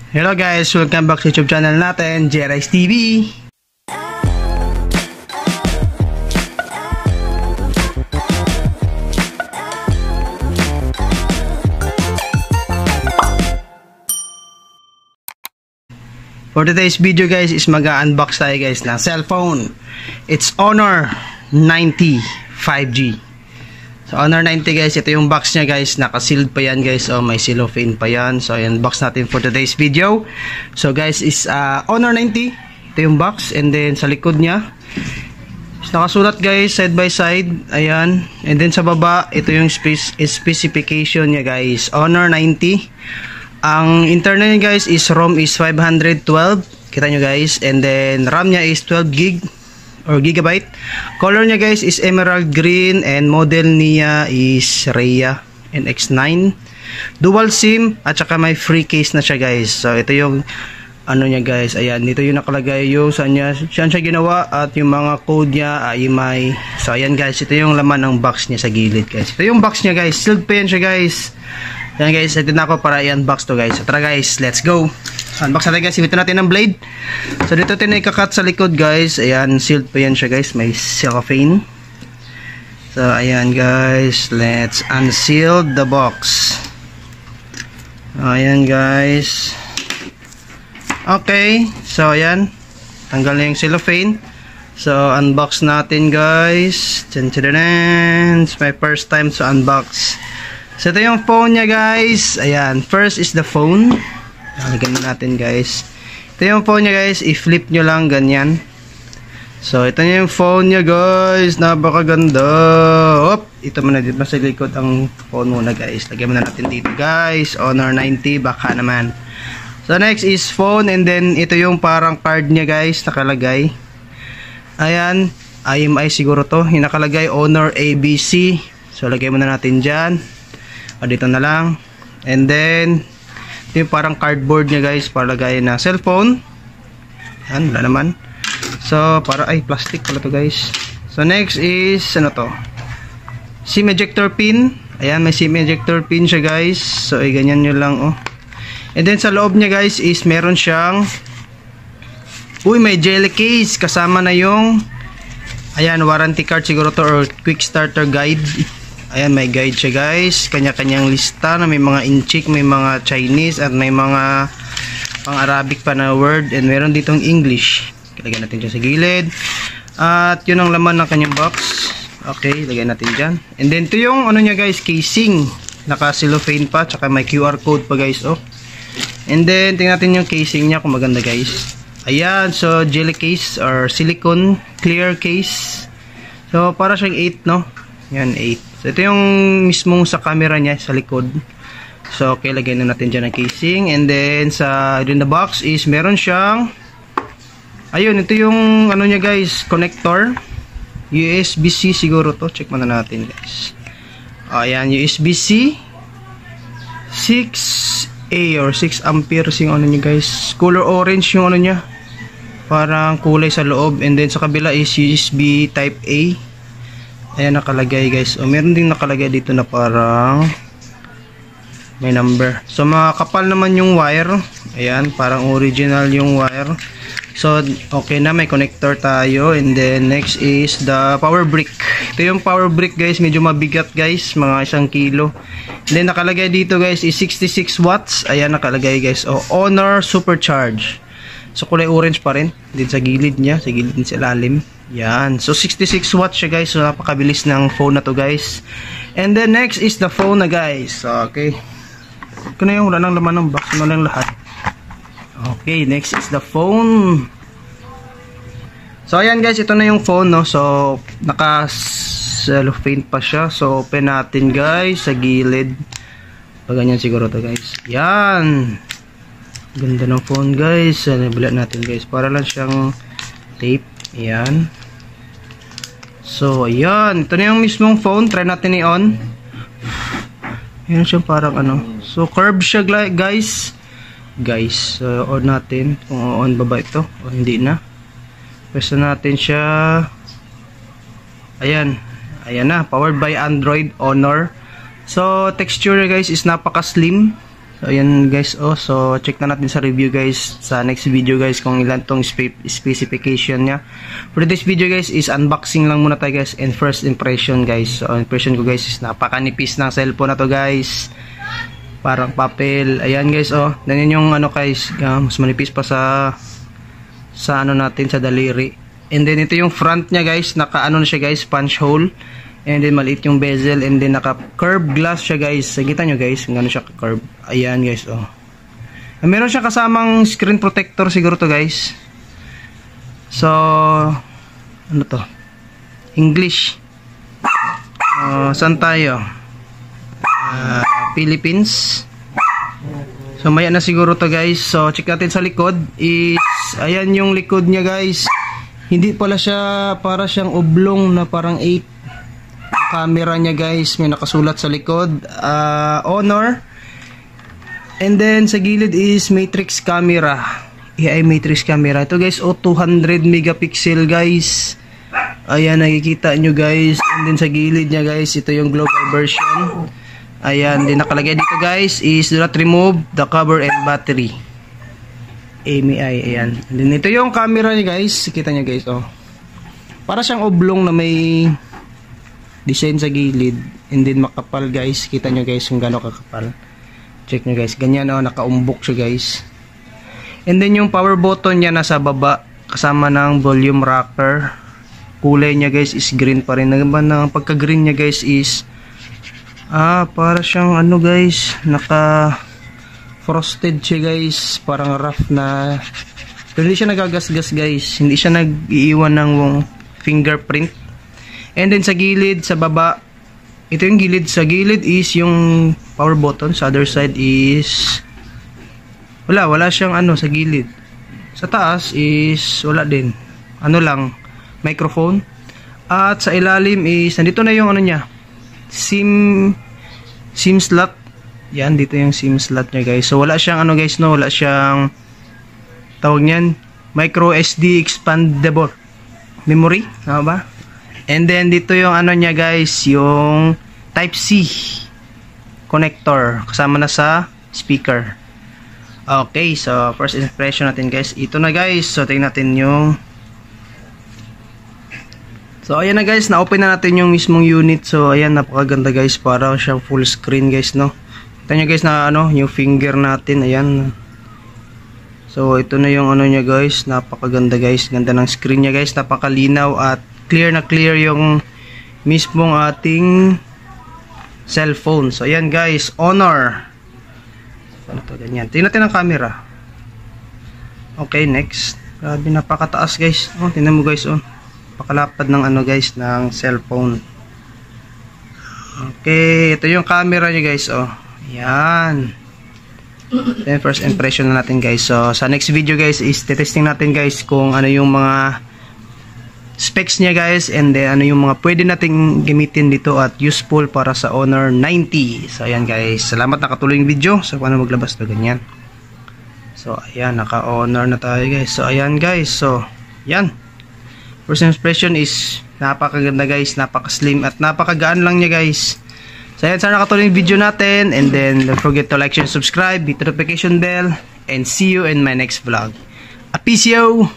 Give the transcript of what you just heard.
Hello guys, welcome back sa YouTube channel natin, Jerice TV. For today's video guys is mag-unbox tayo guys ng cellphone. It's Honor 90 5G. So Honor 90 guys, ito yung box niya guys, naka-sealed pa yan guys, may cellophane pa yan. So ayan, box natin for today's video. So guys is Honor 90, ito yung box, and then sa likod niya is nakasulat guys, side by side, ayan. And then sa baba, ito yung specification niya guys, Honor 90. Ang internal niya guys is ROM is 512, kita nyo guys, and then RAM niya is 12 gig or gigabyte. Color niya guys is emerald green, and model niya is Rhea NX9. Dual SIM at saka may free case na siya guys. So ito yung ano niya guys, ayan, dito yung nakalagay yung saan siya ginawa at yung mga code niya ay may. So ayan guys, ito yung laman ng box niya sa gilid guys. Ito yung box niya guys, sealed pa yan siya guys. Ayan guys, ito na ako para i-unbox to guys. So tara guys, let's go. Unbox natin guys, ito natin ng blade. So dito natin ikakat sa likod guys. Ayan, sealed pa yan siya guys, may cellophane. So ayan guys, let's unseal the box. Ayan guys. Okay, so ayan, tanggal na yung cellophane. So unbox natin guys. It's my first time to unbox. So ito yung phone niya guys. Ayan, first is the phone. Lagyan natin guys. Ito yung phone niya guys, i-flip nyo lang ganyan. So ito yung phone niya guys, napakaganda. Op, ito muna dito sa likod ang phone muna guys. Lagyan muna natin dito guys, Honor 90, baka naman. So next is phone, and then ito yung parang card niya guys, nakalagay. Ayan, IMI siguro to, yung nakalagay Honor ABC. So lagyan muna natin dyan. O dito na lang. And then ito yung parang cardboard niya guys, para lagay na cellphone. Yan, wala naman. So para, ay plastic pala to guys. So next is ano to, SIM ejector pin. Ayan, may SIM ejector pin siya guys. So ay ganyan nyo lang oh. And then sa loob niya guys is meron siyang, may jelly case kasama na yung, ayan, warranty card siguro to or quick starter guide. Ayan, may guide siya guys, kanya-kanyang lista na may mga inchik, may mga Chinese at may mga pang Arabic pa na word, and meron ditong English. Lagyan natin dyan sa gilid. At yun ang laman ng kanyang box. Okay, lagyan natin dyan. And then ito yung ano niya guys, casing, naka cellophane pa, tsaka may QR code pa guys oh. And then tingnan natin yung casing niya kung maganda guys. Ayan, so jelly case or silicone clear case. So para siyang 8 no. Yan, 8. So ito yung mismong sa camera niya sa likod. So okay, lagyan na natin dyan ang casing. And then sa in the box is meron siyang, ayun, ito yung ano niya guys, connector, USB-C siguro to. Check muna natin guys. Ayan, USB-C 6A or 6 amperes yung ano niya guys. Color orange yung ano niya, parang kulay sa loob. And then sa kabila is USB type A. Ayan, nakalagay guys. Meron din nakalagay dito na parang may number. So makakapal naman yung wire. Ayan, parang original yung wire. So okay na, may connector tayo. And then next is the power brick. Ito yung power brick guys, medyo mabigat guys, mga 1 kilo. And then nakalagay dito guys is 66 watts. Ayan, nakalagay guys, Honor Supercharge. So kulay orange pa rin din sa gilid niya, sa gilid din sa ilalim. Yan, so 66 watts siya guys. So napakabilis ng phone na to guys. And then next is the phone na guys. Okay, ito na yung wala nang laman ng box, ano lang lahat. Okay, next is the phone. So ayan guys, ito na yung phone no. So naka cellophane pa siya. So open natin guys sa gilid. Pag ganyan siguro to guys. Yan, ganda ng phone guys. Nabilat natin guys, para lang siyang tape. Ayan. So ayan, ito na yung mismong phone. Try natin i-on. Ayan siya, parang ano. So curve siya guys. So on natin kung on ba ito o hindi na. Press natin siya. Ayan. Ayan na, powered by Android Honor. So texture guys is napaka slim. So ayan guys, so check na natin sa review guys sa next video guys kung ilan tong specification niya. For this video guys is unboxing lang muna tayo guys and first impression guys. So impression ko guys is napakanipis ng cellphone na to guys. Parang papel. Ayan guys, ganyan yung ano guys, mas manipis pa sa ano natin sa daliri. And then ito yung front niya guys, naka-ano na siya guys, punch hole. And then maliit yung bezel, and then naka-curved glass siya guys. Kita nyo guys kung gano'n siya ka-curve. Ayan guys, meron siya kasamang screen protector siguro to guys. So ano to? English. Saan tayo? Philippines. So maya na siguro to guys. So check natin sa likod is, ayan yung likod niya guys. Hindi pala siya, para siyang oblong na parang 8. Camera niya guys, may nakasulat sa likod, Honor. And then sa gilid is matrix camera. AI matrix camera. Ito guys, 200 megapixel guys. Ayan, nakikita nyo guys. And then sa gilid niya guys, ito yung global version. Ayan, din nakalagay dito guys is do not remove the cover and battery. AMI, ayan. And then ito yung camera niya guys. Kita nyo guys, para siyang oblong na may design sa gilid, and then makapal guys. Kita nyo guys kung gano'n kakapal. Check nyo guys, ganyan nakaumbok siya guys. And then yung power button niya nasa baba kasama ng volume rocker. Kulay niya guys is green pa rin. Ang pagka green niya guys is para siyang ano guys, naka frosted siya guys, parang rough na, pero hindi siya nagagasgas guys, hindi siya nag-iiwan ng fingerprint. And then sa gilid, sa baba, ito yung gilid. Sa gilid is yung power button. Sa other side is wala siyang ano sa gilid. Sa taas is wala din. Ano lang, microphone. At sa ilalim is, nandito na yung ano niya, SIM slot. Yan, dito yung SIM slot niya guys. So wala siyang ano guys, wala siyang tawag niyan, micro SD expandable memory, tama ba? And then dito yung ano niya guys, yung type C connector kasama na sa speaker. Okay, so first impression natin guys, ito na guys. So tingnan natin yung, so ayan na guys, na-open na natin yung mismong unit. So ayan, napakaganda guys, parang siyang full screen guys, no? Ito nyo guys na ano, yung finger natin, ayan. So ito na yung ano niya guys, napakaganda guys, ganda ng screen niya guys, napakalinaw at clear na clear yung mismong ating cellphone. So ayan guys, Honor. Ano to, ganyan. Tingnan natin ang camera. Okay, next. Grabe, napakataas guys. Tingnan mo guys, pakalapad ng ano guys, ng cellphone. Okay, ito yung camera niya guys, Ayan. Then first impression na natin guys. So sa next video guys is testing natin guys kung ano yung mga specs niya guys, and then ano yung mga pwede nating gamitin dito at useful para sa Honor 90. So ayan guys, salamat nakatuloy yung video. So paano maglabas na ganyan. So ayan, naka-Honor na tayo guys. So ayan guys, so yan, first impression is napakaganda guys, napaka-slim at napakagaan lang niya guys. So ayan, sana nakatuloy yung video natin, and then don't forget to like, share, subscribe, hit the notification bell, and see you in my next vlog. Apicio!